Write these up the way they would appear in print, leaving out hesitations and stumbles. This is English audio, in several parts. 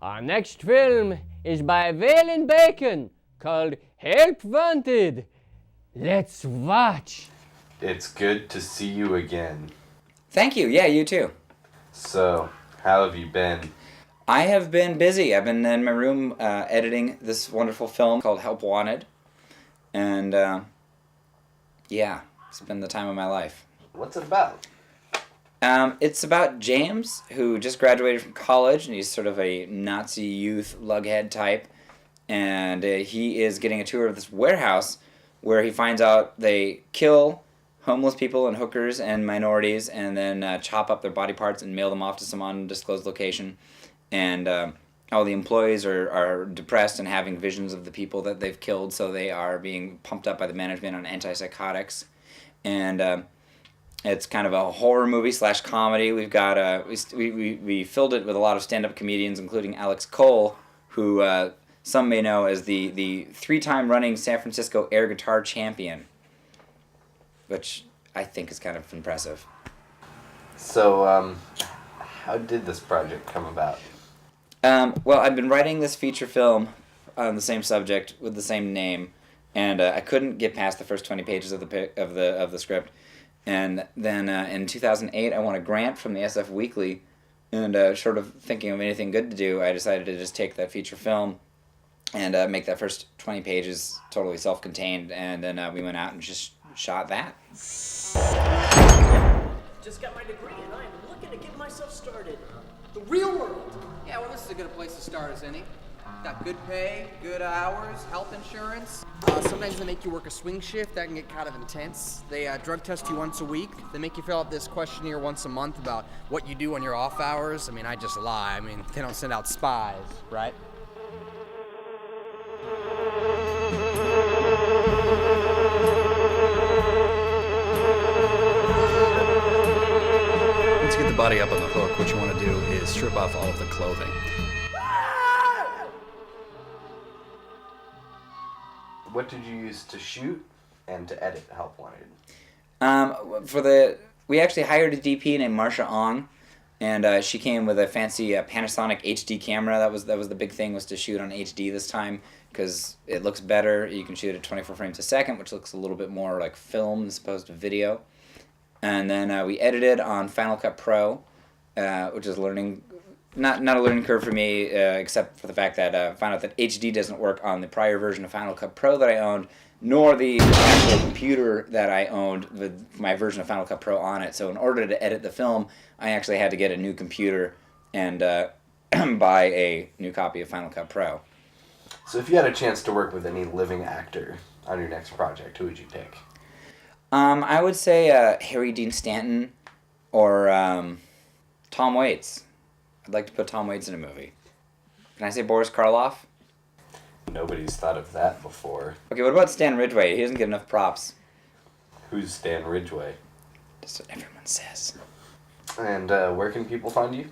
Our next film is by Waylon Bacon called Help Wanted. Let's watch. It's good to see you again. Thank you. Yeah, you too. So, how have you been? I have been busy. I've been in my room editing this wonderful film called Help Wanted. And, yeah, it's been the time of my life. What's it about? It's about James, who just graduated from college, and he's sort of a Nazi youth lughead type. And he is getting a tour of this warehouse where he finds out they kill homeless people and hookers and minorities and then chop up their body parts and mail them off to some undisclosed location. And all the employees are depressed and having visions of the people that they've killed, so they are being pumped up by the management on antipsychotics. And it's kind of a horror movie / comedy. We've got we filled it with a lot of stand-up comedians, including Alex Cole, who some may know as the 3-time running San Francisco air guitar champion, which I think is kind of impressive. So, how did this project come about? Well, I've been writing this feature film on the same subject with the same name, and I couldn't get past the first 20 pages of the script. And then in 2008, I won a grant from the SF Weekly, and short of thinking of anything good to do, I decided to just take that feature film and make that first 20 pages totally self-contained, and then we went out and just shot that. Just got my degree and I'm looking to get myself started. The real world. Yeah, well, this is a good place to start, isn't it? Got good pay, good hours, health insurance. Sometimes they make you work a swing shift. That can get kind of intense. They drug test you once a week. They make you fill out this questionnaire once a month about what you do on your off hours. I mean, I just lie. I mean, they don't send out spies, right? Once you get the body up on the hook, what you want to do is strip off all of the clothing. What did you use to shoot and to edit Help Wanted? We actually hired a DP named Marsha Ong, and she came with a fancy Panasonic HD camera. That was the big thing, was to shoot on HD this time because it looks better. You can shoot at 24 frames a second, which looks a little bit more like film as opposed to video. And then we edited on Final Cut Pro, which is not a learning curve for me, except for the fact that I found out that HD doesn't work on the prior version of Final Cut Pro that I owned, nor the actual computer that I owned with my version of Final Cut Pro on it. So in order to edit the film, I actually had to get a new computer and buy a new copy of Final Cut Pro. So if you had a chance to work with any living actor on your next project, who would you pick? I would say Harry Dean Stanton or Tom Waits. I'd like to put Tom Waits in a movie. Can I say Boris Karloff? Nobody's thought of that before. Okay, what about Stan Ridgway? He doesn't get enough props. Who's Stan Ridgway? That's what everyone says. And where can people find you?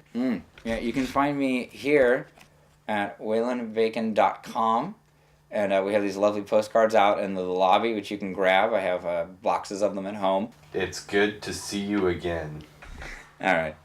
Yeah, you can find me here at waylonbacon.com. And we have these lovely postcards out in the lobby, which you can grab. I have boxes of them at home. It's good to see you again. All right.